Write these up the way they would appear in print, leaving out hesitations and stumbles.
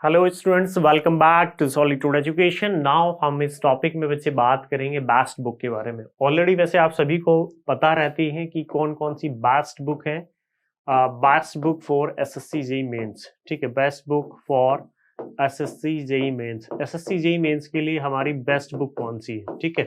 Hello students, welcome back to solitude education. Now हम इस topic में बच्चे बात करेंगे बेस्ट बुक के बारे में। ऑलरेडी वैसे आप सभी को पता रहती है कि कौन कौन सी बेस्ट बुक है। Best book for SSC JE mains, ठीक है। Best book for SSC JE mains, SSC JE mains के लिए हमारी बेस्ट बुक कौन सी है, ठीक है।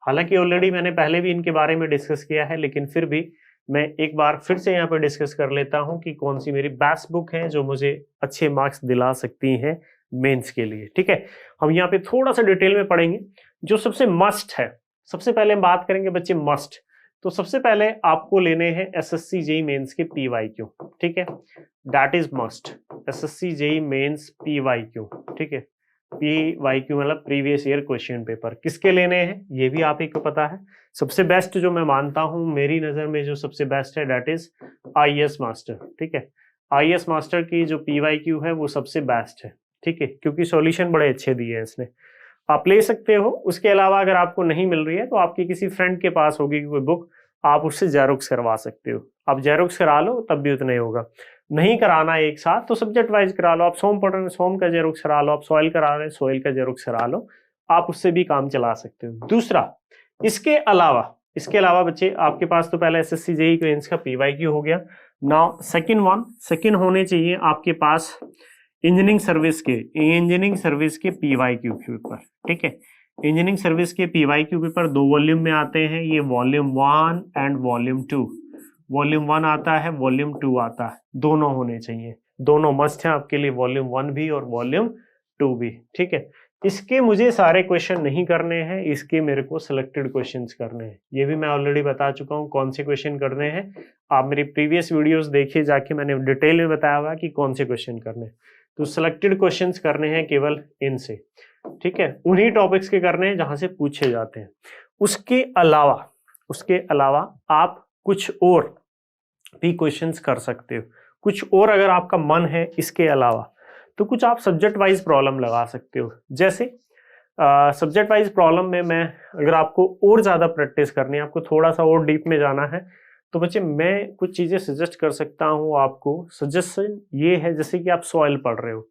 हालांकि ऑलरेडी मैंने पहले भी इनके बारे में डिस्कस किया है, लेकिन फिर भी मैं एक बार फिर से यहाँ पे डिस्कस कर लेता हूँ कि कौन सी मेरी बेस्ट बुक है जो मुझे अच्छे मार्क्स दिला सकती हैं मेंस के लिए, ठीक है। हम यहाँ पे थोड़ा सा डिटेल में पढ़ेंगे जो सबसे मस्ट है। सबसे पहले हम बात करेंगे बच्चे मस्ट। तो सबसे पहले आपको लेने हैं एसएससी जेईई मेंस के पीवाईक्यू, ठीक है। That is must, SSC JE mains PYQ, ठीक है। पीवाईक्यू मतलब प्रीवियस ईयर क्वेश्चन पेपर। किसके लेने हैं ये भी आप ही को पता है। सबसे बेस्ट जो मैं मानता हूं मेरी नजर में जो सबसे बेस्ट है दैट इज आईएएस मास्टर, ठीक है। आईएएस मास्टर की जो पीवाईक्यू है वो सबसे बेस्ट है, ठीक है, क्योंकि सॉल्यूशन बड़े अच्छे दिए हैं इसने। आप ले सकते हो। उसके अलावा अगर आपको नहीं मिल रही है तो आपकी किसी फ्रेंड के पास होगी कोई बुक, आप उससे जेरोक्स करवा सकते हो। आप जेरोक्स करा लो तब भी उतना ही होगा। नहीं कराना एक साथ तो सब्जेक्ट वाइज करा लो। आप सोम पढ़ रहे हैं सोम का जेरोक्स करा लो, आप सॉइल करा रहे हैं सॉइल का जेरोक्स करा लो। आप उससे भी काम चला सकते हो। दूसरा, इसके अलावा बच्चे आपके पास तो पहले एसएससी जेईई मेंस का पीवाईक्यू हो गया। नाउ सेकंड होने चाहिए आपके पास इंजीनियरिंग सर्विस के पीवाईक्यू पेपर, ठीक है। इंजीनियरिंग सर्विस के पीवाईक्यू पेपर 2 वॉल्यूम में आते हैं। ये वॉल्यूम 1 एंड वॉल्यूम 2। वॉल्यूम 1 आता है, वॉल्यूम 2 आता है, दोनों होने चाहिए। दोनों मस्ट हैं आपके लिए, वॉल्यूम 1 भी और वॉल्यूम 2 भी, ठीक है। इसके मुझे सारे क्वेश्चन नहीं करने हैं, इसके मेरे को सिलेक्टेड क्वेश्चंस करने हैं। ये भी मैं ऑलरेडी बता चुका हूँ कौन से क्वेश्चन करने हैं। आप मेरी प्रीवियस वीडियोस देखिए जाके, मैंने डिटेल में बताया हुआ कि कौन से क्वेश्चन करने हैं। तो सिलेक्टेड क्वेश्चंस करने हैं केवल इनसे, ठीक है। उन्हीं टॉपिक्स के करने हैं जहां से पूछे जाते हैं। उसके अलावा आप कुछ और भी क्वेश्चंस कर सकते हो। कुछ और अगर आपका मन है इसके अलावा तो कुछ आप सब्जेक्ट वाइज प्रॉब्लम लगा सकते हो। जैसे सब्जेक्ट वाइज प्रॉब्लम में मैं, अगर आपको और ज्यादा प्रैक्टिस करनी है, आपको थोड़ा सा और डीप में जाना है, तो बच्चे मैं कुछ चीजें सजेस्ट कर सकता हूँ आपको। सजेशन ये है, जैसे कि आप सॉइल पढ़ रहे हो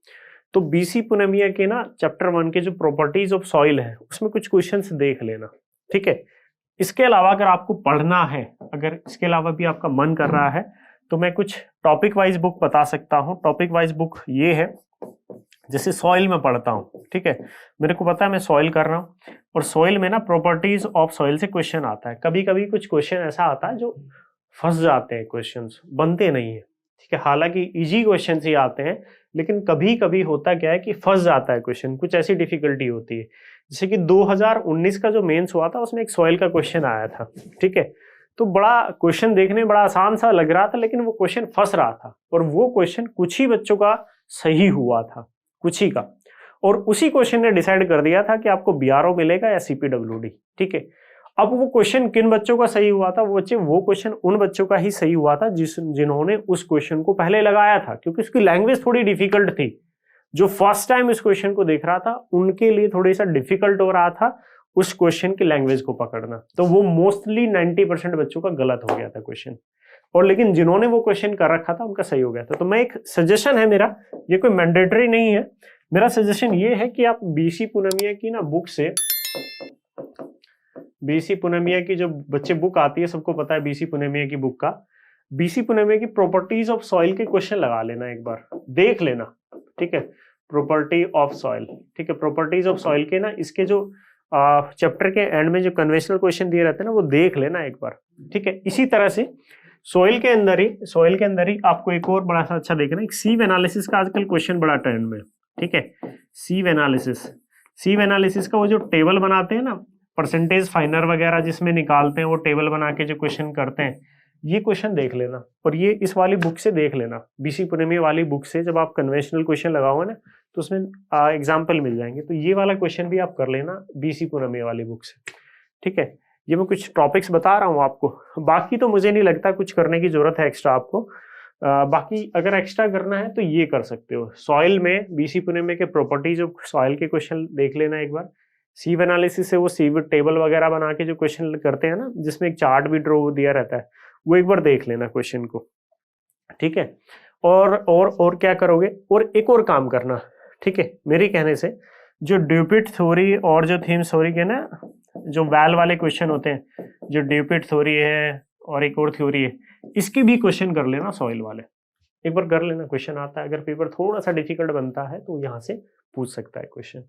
तो बीसी पुनमिया के ना चैप्टर 1 के जो प्रॉपर्टीज ऑफ सॉइल है उसमें कुछ क्वेश्चंस देख लेना, ठीक है। इसके अलावा अगर आपको पढ़ना है, अगर इसके अलावा भी आपका मन कर रहा है, तो मैं कुछ टॉपिक वाइज बुक बता सकता हूँ। टॉपिक वाइज बुक ये है, जैसे सॉइल में पढ़ता हूँ, ठीक है। मेरे को पता है मैं सॉइल कर रहा हूँ और सॉइल में ना प्रॉपर्टीज ऑफ सॉइल से क्वेश्चन आता है। कभी कभी कुछ क्वेश्चन ऐसा आता है जो फंस जाते हैं, क्वेश्चंस बनते नहीं है, ठीक है। हालांकि इजी क्वेश्चन ही आते हैं, लेकिन कभी कभी होता क्या है कि फंस जाता है क्वेश्चन, कुछ ऐसी डिफिकल्टी होती है। जैसे कि 2019 का जो मेंस हुआ था उसमें एक सॉइल का क्वेश्चन आया था, ठीक है। तो बड़ा क्वेश्चन देखने में बड़ा आसान सा लग रहा था, लेकिन वो क्वेश्चन फंस रहा था और वो क्वेश्चन कुछ ही बच्चों का सही हुआ था, कुछ ही का। और उसी क्वेश्चन ने डिसाइड कर दिया था कि आपको बीआरओ मिलेगा या सीपीडब्ल्यूडी, ठीक है। अब वो क्वेश्चन किन बच्चों का सही हुआ था, वो क्वेश्चन उन बच्चों का ही सही हुआ था जिन्होंने उस क्वेश्चन को पहले लगाया था, क्योंकि उसकी लैंग्वेज थोड़ी डिफिकल्ट थी। जो फर्स्ट टाइम इस क्वेश्चन को देख रहा था उनके लिए थोड़ी सा डिफिकल्ट हो रहा था उस क्वेश्चन की लैंग्वेज को पकड़ना। तो वो मोस्टली 90% बच्चों का गलत हो गया था क्वेश्चन, और लेकिन जिन्होंने वो क्वेश्चन कर रखा था उनका सही हो गया था। तो मैं, एक सजेशन है मेरा, ये कोई मैंडेटरी नहीं है, मेरा सजेशन ये है कि आप बीसी पुनमिया की ना बुक से, बीसी पुनमिया की जो बच्चे बुक आती है, सबको पता है बीसी पुनमिया की बुक का, बीसी पुनमिया की प्रॉपर्टीज ऑफ सॉइल के क्वेश्चन लगा लेना, एक बार देख लेना, ठीक है। प्रॉपर्टी ऑफ सॉइल, ठीक है। प्रॉपर्टीज ऑफ सॉइल के ना इसके जो चैप्टर के एंड में जो कन्वेंशनल क्वेश्चन दिए रहते हैं ना, वो देख लेना एक बार, ठीक है। इसी तरह से सॉइल के अंदर ही आपको एक और बड़ा सा अच्छा देखना, एक सीव एनालिसिस का आजकल क्वेश्चन बड़ा ट्रेंड में, ठीक है। सीव एनालिसिस का वो जो टेबल बनाते हैं ना, परसेंटेज फाइनर वगैरह जिसमें निकालते हैं, वो टेबल बना के जो क्वेश्चन करते हैं, ये क्वेश्चन देख लेना। और ये इस वाली बुक से देख लेना, बीसी पुनमिया वाली बुक से। जब आप कन्वेंशनल क्वेश्चन लगाओगे ना तो उसमें एग्जाम्पल मिल जाएंगे, तो ये वाला क्वेश्चन भी आप कर लेना बीसी पुनमिया वाली बुक से, ठीक है। ये मैं कुछ टॉपिक्स बता रहा हूँ आपको, बाकी तो मुझे नहीं लगता कुछ करने की जरूरत है एक्स्ट्रा आपको। बाकी अगर एक्स्ट्रा करना है तो ये कर सकते हो। सॉइल में बीसी पुनमिया के प्रॉपर्टीज ऑफ सॉइल के क्वेश्चन देख लेना एक बार। सीव एनालिसिस से वो सीव टेबल वगैरह बना के जो क्वेश्चन करते हैं ना, जिसमें एक चार्ट भी ड्रॉ दिया रहता है, वो एक बार देख लेना क्वेश्चन को, ठीक है। और क्या करोगे, और एक और काम करना, ठीक है। मेरे कहने से जो ड्यूपिट थ्योरी और जो थीम थ्योरी के ना जो वैल वाले क्वेश्चन होते हैं, जो ड्यूपिट थ्योरी है और एक और थ्योरी है, इसके भी क्वेश्चन कर लेना सॉइल वाले, एक बार कर लेना, क्वेश्चन आता है। अगर पेपर थोड़ा सा डिफिकल्ट बनता है तो यहाँ से पूछ सकता है क्वेश्चन।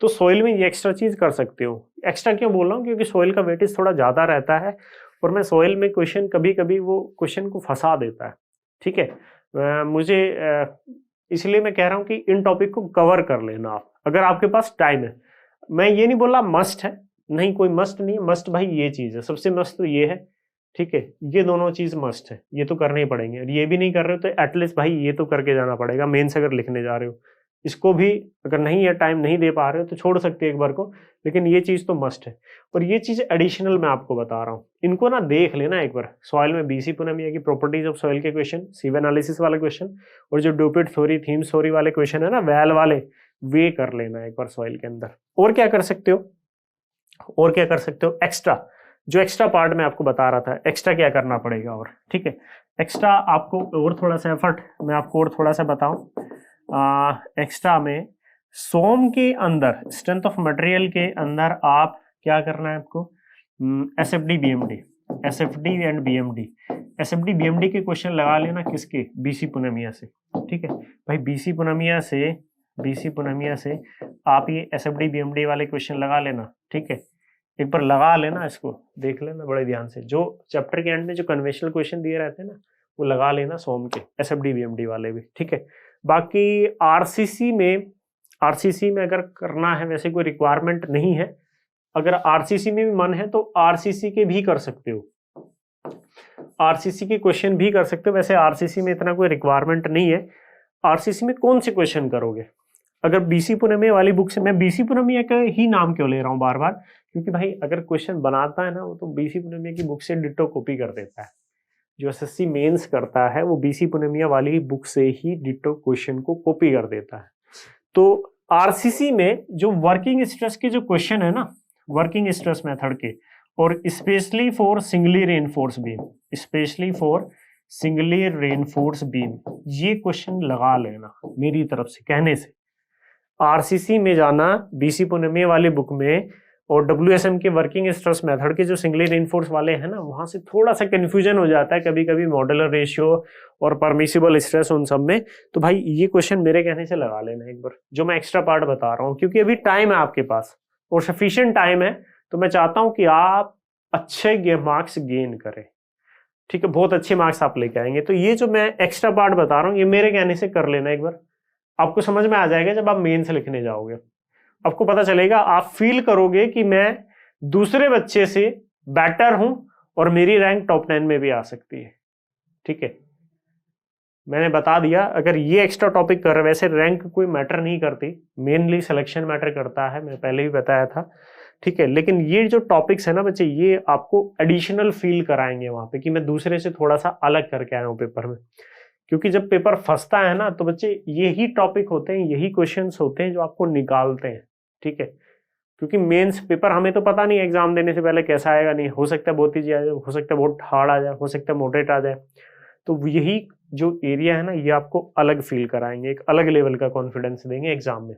तो सॉइल में ये एक्स्ट्रा चीज कर सकते हो। एक्स्ट्रा क्यों बोल रहा हूँ, क्योंकि सॉइल का वेटेज थोड़ा ज्यादा रहता है और मैं सॉइल में क्वेश्चन कभी कभी वो क्वेश्चन को फंसा देता है, ठीक है। मुझे इसलिए मैं कह रहा हूँ कि इन टॉपिक को कवर कर लेना आप, अगर आपके पास टाइम है। मैं ये नहीं बोला मस्ट है, नहीं, कोई मस्ट नहीं है। मस्ट भाई ये चीज है, सबसे मस्त तो ये है, ठीक है। ये दोनों चीज मस्ट है, ये तो करने ही पड़ेंगे। और ये भी नहीं कर रहे हो तो एटलीस्ट भाई ये तो करके जाना पड़ेगा, मेंस अगर लिखने जा रहे हो। इसको भी अगर नहीं है, टाइम नहीं दे पा रहे हो तो छोड़ सकते एक बार को, लेकिन ये चीज तो मस्ट है। और ये चीज एडिशनल मैं आपको बता रहा हूँ, इनको ना देख लेना एक बार। सॉइल में बीसी पूनमिया की प्रॉपर्टीज ऑफ सॉइल के क्वेश्चन, सीव एनालिसिस वाले क्वेश्चन, और जो ड्यूपिट थ्योरी, थीम थ्योरी वाले क्वेश्चन है ना वैल वाले, वे कर लेना एक बार सॉइल के अंदर। और क्या कर सकते हो, और क्या कर सकते हो एक्स्ट्रा, जो एक्स्ट्रा पार्ट मैं आपको बता रहा था, एक्स्ट्रा क्या करना पड़ेगा और, ठीक है। एक्स्ट्रा आपको और थोड़ा सा एफर्ट मैं आपको और थोड़ा सा बताऊं, एक्स्ट्रा में सोम के अंदर, स्ट्रेंथ ऑफ मटेरियल के अंदर आप क्या करना है आपको, SFD BMD, SFD and BMD, SFD BMD के क्वेश्चन लगा लेना किसके, बीसी पूनमिया से, ठीक है भाई। बीसी पूनमिया से आप ये एसएफडी बीएमडी वाले क्वेश्चन लगा लेना, ठीक है। एक बार लगा लेना, इसको देख लेना बड़े ध्यान से। जो चैप्टर के एंड में जो कन्वेंशनल क्वेश्चन दिए रहते हैं ना, वो लगा लेना सोम के, एसएफडी बीएमडी वाले भी, ठीक है। बाकी आरसीसी में अगर करना है, वैसे कोई रिक्वायरमेंट नहीं है। अगर आरसीसी में भी मन है तो आरसीसी के भी कर सकते हो, आरसीसी के क्वेश्चन भी कर सकते हो। वैसे आरसीसी में इतना कोई रिक्वायरमेंट नहीं है। आरसीसी में कौन से क्वेश्चन करोगे, अगर बीसी पूनमिया वाली बुक से, मैं बीसी पूनमिया का ही नाम क्यों ले रहा हूँ बार बार, क्योंकि भाई अगर क्वेश्चन बनाता है ना वो तो बीसी पूनमिया की बुक से डिट्टो कॉपी कर देता है। जो एसएससी मेंस करता है वो बीसी पूनमिया वाली बुक से ही डिट्टो क्वेश्चन को कॉपी कर देता है। तो आरसीसी में जो वर्किंग स्ट्रेस के जो क्वेश्चन है ना, वर्किंग स्ट्रेस मेथड के, और specially for singly reinforce beam, specially for singly reinforce beam, ये क्वेश्चन लगा लेना मेरी तरफ से कहने से। आरसीसी में जाना बीसी पूनमिया वाली बुक में, और डब्ल्यूएसएम के वर्किंग स्ट्रेस मेथड के जो सिंगली रेनफोर्स वाले हैं ना, वहां से थोड़ा सा कंफ्यूजन हो जाता है कभी कभी, मॉडुलर रेशियो और परमिसिबल स्ट्रेस उन सब में। तो भाई ये क्वेश्चन मेरे कहने से लगा लेना एक बार, जो मैं एक्स्ट्रा पार्ट बता रहा हूँ, क्योंकि अभी टाइम है आपके पास और सफिशिएंट टाइम है। तो मैं चाहता हूं कि आप अच्छे मार्क्स गेन करें, ठीक है, बहुत अच्छे मार्क्स आप लेके आएंगे। तो ये जो मैं एक्स्ट्रा पार्ट बता रहा हूँ, ये मेरे कहने से कर लेना एक बार, आपको समझ में आ जाएगा। जब आप मेंस लिखने जाओगे आपको पता चलेगा, आप फील करोगे कि मैं दूसरे बच्चे से बेटर हूं और मेरी रैंक टॉप 10 में भी आ सकती है, ठीक है। मैंने बता दिया, अगर ये एक्स्ट्रा टॉपिक कर, वैसे रैंक कोई मैटर नहीं करती, मेनली सिलेक्शन मैटर करता है, मैं पहले भी बताया था, ठीक है। लेकिन ये जो टॉपिक्स है ना बच्चे, ये आपको एडिशनल फील कराएंगे वहां पे कि मैं दूसरे से थोड़ा सा अलग करके आया हूँ पेपर में। क्योंकि जब पेपर फंसता है ना तो बच्चे यही टॉपिक होते हैं, यही क्वेश्चंस होते हैं जो आपको निकालते हैं, ठीक है। क्योंकि मेंस पेपर हमें तो पता नहीं एग्जाम देने से पहले कैसा आएगा, नहीं, हो सकता है बहुत ईजी आ जाए, हो सकता है बहुत हार्ड आ जाए, हो सकता है मॉडरेट आ जाए। तो यही जो एरिया है ना, ये आपको अलग फील कराएंगे, एक अलग लेवल का कॉन्फिडेंस देंगे एग्जाम में।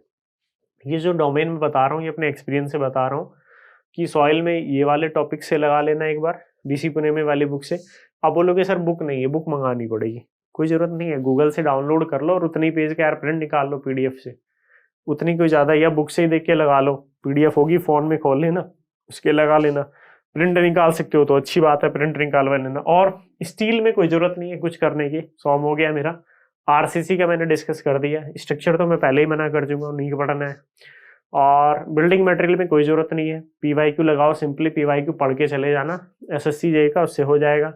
ये जो डोमेन में बता रहा हूँ, ये अपने एक्सपीरियंस से बता रहा हूँ कि सॉइल में ये वाले टॉपिक से लगा लेना एक बार, बीसी पूनमिया वाली बुक से। आप बोलोगे सर बुक नहीं है, बुक मंगानी पड़ेगी, कोई जरूरत नहीं है, गूगल से डाउनलोड कर लो और उतनी पेज का यार प्रिंट निकाल लो पीडीएफ से, उतनी कोई ज्यादा, या बुक से ही देख के लगा लो, पीडीएफ होगी फोन में खोल लेना, उसके लगा लेना। प्रिंट निकाल सकते हो तो अच्छी बात है, प्रिंट निकालवा लेना। और स्टील में कोई जरूरत नहीं है कुछ करने की, सॉल्व हो गया मेरा। आरसीसी का मैंने डिस्कस कर दिया, स्ट्रक्चर तो मैं पहले ही मना कर दूंगा, नहीं पढ़ना है। और बिल्डिंग मटेरियल में कोई जरूरत नहीं है, पीवाईक्यू लगाओ, सिंपली पीवाईक्यू पढ़ के चले जाना, एसएससी जेई का, उससे हो जाएगा।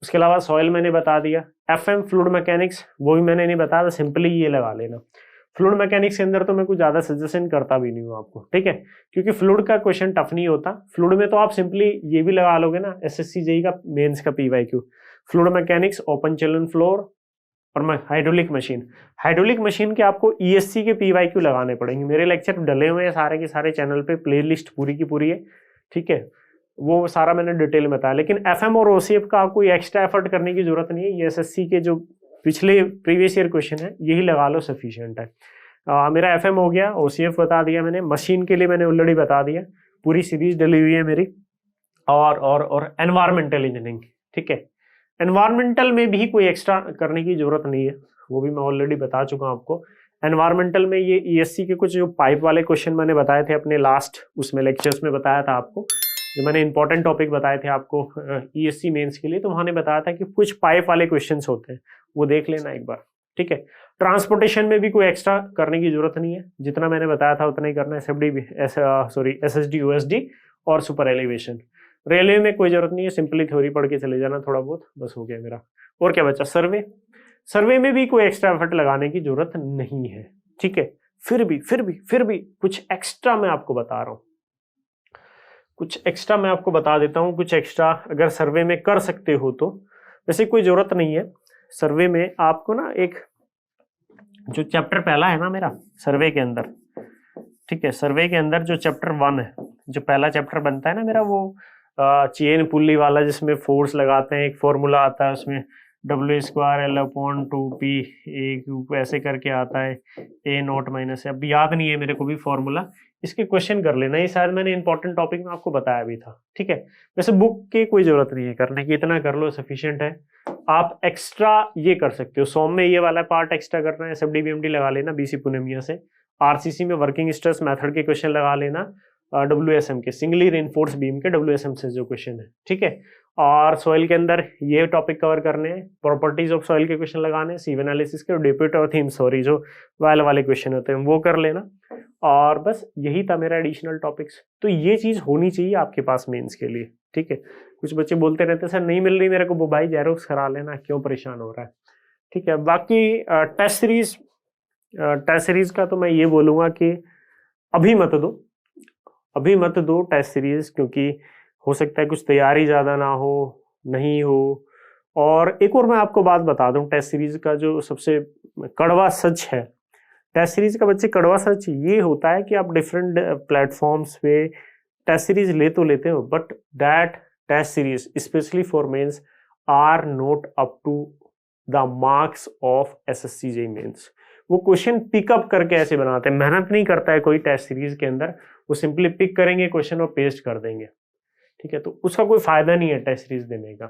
उसके अलावा सॉइल मैंने बता दिया, एफएम फ्लूइड मैकेनिक्स वो भी मैंने नहीं बताया, तो सिंपली ये लगा लेना। फ्लूइड मैकेनिक्स के अंदर तो मैं कुछ ज्यादा सजेशन करता भी नहीं हूँ आपको, ठीक है, क्योंकि फ्लूइड का क्वेश्चन टफ नहीं होता। फ्लूइड में तो आप सिंपली ये भी लगा लोगे ना, एसएससी जेई का मेंस का PYQ, fluid mechanics, open children floor और हाइड्रोलिक मशीन। हाइड्रोलिक मशीन के आपको ईएससी के पीवाईक्यू लगाने पड़ेंगे। मेरे लेक्चर डले हुए हैं सारे के सारे चैनल पे, प्लेलिस्ट पूरी की पूरी है, ठीक है, वो सारा मैंने डिटेल में बताया। लेकिन एफएम और ओसीएफ का आपको एक्स्ट्रा एफर्ट करने की जरूरत नहीं है, ये एसएससी के जो पिछले प्रीवियस ईयर क्वेश्चन है यही लगा लो, सफिशिएंट है। मेरा FM हो गया, OCF बता दिया मैंने, मशीन के लिए मैंने ऑलरेडी बता दिया, पूरी सीरीज डली हुई है मेरी। और एनवायरमेंटल इंजीनियरिंग, ठीक है। एनवायरमेंटल में भी कोई एक्स्ट्रा करने की जरूरत नहीं है, वो भी मैं ऑलरेडी बता चुका हूं आपको। एनवायरमेंटल में ये ESC के कुछ जो पाइप वाले क्वेश्चन मैंने बताए थे अपने लास्ट उसमें लेक्चर्स में बताया था आपको, जो मैंने इंपॉर्टेंट टॉपिक बताए थे आपको ESC मेंस के लिए, तो वहां ने बताया था कि कुछ पाइप वाले क्वेश्चंस होते हैं, वो देख लेना एक बार, ठीक है। ट्रांसपोर्टेशन में भी कोई एक्स्ट्रा करने की जरूरत नहीं है, जितना मैंने बताया था उतना ही करना है। SSD OSD और सुपर एलिवेशन। रेलवे में कोई जरूरत नहीं है, सिंपली थ्योरी पढ़ के चले जाना थोड़ा बहुत, बस हो गया मेरा। और क्या बचा, सर्वे में भी कोई एक्स्ट्रा एफर्ट लगाने की जरूरत नहीं है, ठीक है। फिर भी कुछ एक्स्ट्रा मैं आपको बता रहा हूं, कुछ एक्स्ट्रा मैं आपको बता देता हूं, कुछ एक्स्ट्रा अगर सर्वे में कर सकते हो तो। वैसे कोई जरूरत नहीं है सर्वे में, आपको ना एक जो चैप्टर पहला है ना मेरा सर्वे के अंदर, ठीक है, सर्वे के अंदर जो चैप्टर 1 है, जो पहला चैप्टर बनता है ना मेरा, वो चेन पुल्ली वाला, जिसमें फोर्स लगाते हैं, एक फॉर्मूला आता है उसमें W²L/2P ऐसे करके आता है, A0 - अब याद नहीं है मेरे को भी फॉर्मूला, इसके क्वेश्चन कर लेना, ये शायद मैंने इंपॉर्टेंट टॉपिक में आपको बताया भी था, ठीक है। वैसे बुक की कोई जरूरत नहीं है करने की, इतना कर लो सफिशिएंट है। आप एक्स्ट्रा ये कर सकते हो, सॉम में ये वाला पार्ट एक्स्ट्रा करना है, SFD BMD लगा लेना BC पुनेमिया से, RCC में वर्किंग स्ट्रेस मेथड के क्वेश्चन लगा लेना, WSM के सिंगली रेनफोर्स बीम के WSM से जो क्वेश्चन है, ठीक है। और सॉइल के अंदर ये टॉपिक कवर करने हैं, प्रॉपर्टीज ऑफ सॉइल के क्वेश्चन लगाने हैं, सीव एनालिसिस के, और डेप्यूट और थीम सॉरी जो वायल वाले क्वेश्चन होते हैं वो कर लेना। और बस यही था मेरा एडिशनल टॉपिक्स। तो ये चीज होनी चाहिए आपके पास मेंस के लिए, ठीक है। कुछ बच्चे बोलते रहते हैं सर नहीं मिल रही मेरे को, वो भाई जेरोक्स करा लेना, क्यों परेशान हो रहा है, ठीक है। बाकी टेस्ट सीरीज का तो मैं ये बोलूंगा कि अभी मत दो टेस्ट सीरीज, क्योंकि हो सकता है कुछ तैयारी ज्यादा ना हो, नहीं हो। और एक और मैं आपको बात बता दूं, टेस्ट सीरीज का जो सबसे कड़वा सच है, टेस्ट सीरीज का बच्चे कड़वा सच ये होता है कि आप डिफरेंट प्लेटफॉर्म्स पे टेस्ट सीरीज ले तो लेते हो, but that test series specially for mains are not up to the marks of SSC JEE mains. वो क्वेश्चन पिकअप करके ऐसे बनाते हैं, मेहनत नहीं करता है कोई टेस्ट सीरीज के अंदर, वो सिंपली पिक करेंगे क्वेश्चन और पेस्ट कर देंगे, ठीक है। तो उसका कोई फायदा नहीं है टेस्ट सीरीज देने का,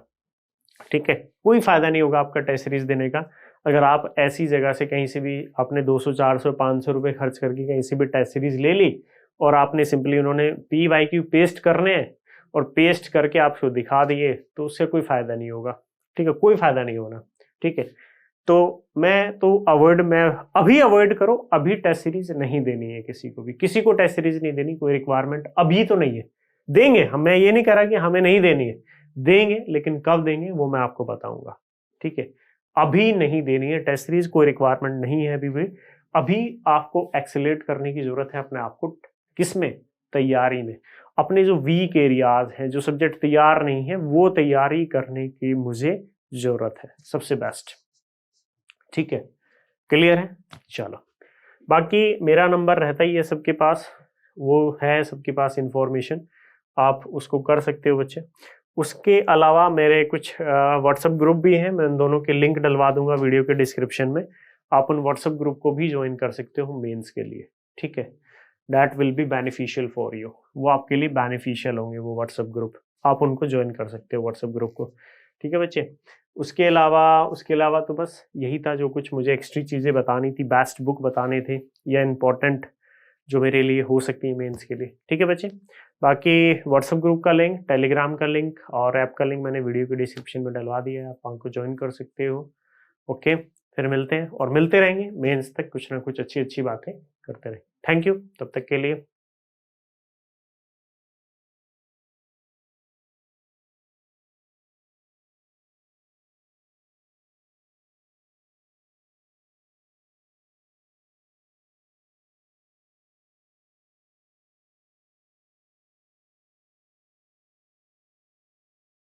ठीक है। कोई फायदा नहीं होगा आपका टेस्ट सीरीज देने का अगर आप ऐसी जगह से कहीं से भी आपने 200 400 500 रुपए खर्च करके कहीं से भी टेस्ट सीरीज ले ली, और आपने सिंपली उन्होंने PYQ पेस्ट करने हैं और पेस्ट करके आपको दिखा दिए, तो उससे कोई फायदा नहीं होगा, ठीक है, कोई फायदा नहीं होना, ठीक है। तो मैं अवॉइड करो, अभी टेस्ट सीरीज नहीं देनी है किसी को भी, किसी को टेस्ट सीरीज नहीं देनी, कोई रिक्वायरमेंट अभी तो नहीं है। देंगे हम, मैं ये नहीं कह रहा कि हमें नहीं देनी है, देंगे, लेकिन कब देंगे वो मैं आपको बताऊंगा, ठीक है। अभी नहीं देनी है टेस्ट सीरीज, कोई रिक्वायरमेंट नहीं है अभी भी। अभी आपको एक्सेलरेट करने की जरूरत है अपने आप को, किसमें, तैयारी में। अपने जो वीक एरियाज हैं, जो सब्जेक्ट तैयार नहीं है, वो तैयारी करने की मुझे जरूरत है, सबसे बेस्ट, ठीक है। क्लियर है, चलो। बाकी मेरा नंबर रहता ही है सबके पास, वो है सबके पास इंफॉर्मेशन, आप उसको कर सकते हो बच्चे। उसके अलावा मेरे कुछ व्हाट्सएप ग्रुप भी हैं, मैं उन दोनों के लिंक डलवा दूंगा वीडियो के डिस्क्रिप्शन में, आप उन व्हाट्सएप ग्रुप को भी ज्वाइन कर सकते हो मेंस के लिए, ठीक है। That will be beneficial for you, वो आपके लिए बेनिफिशियल होंगे वो व्हाट्सएप ग्रुप, आप उनको ज्वाइन कर सकते हो व्हाट्सएप ग्रुप को, ठीक है बच्चे। उसके अलावा तो बस यही था जो कुछ मुझे एक्स्ट्रा चीज़ें बतानी थी, बेस्ट बुक बताने थे या इंपॉर्टेंट जो मेरे लिए हो सकती है मेंस के लिए, ठीक है बच्चे। बाकी व्हाट्सएप ग्रुप का लिंक, टेलीग्राम का लिंक और ऐप का लिंक मैंने वीडियो के डिस्क्रिप्शन में डलवा दिया है, आप हमको ज्वाइन कर सकते हो, ओके। फिर मिलते हैं और मिलते रहेंगे मेंस तक, कुछ ना कुछ अच्छी बातें करते रहें। थैंक यू, तब तक के लिए।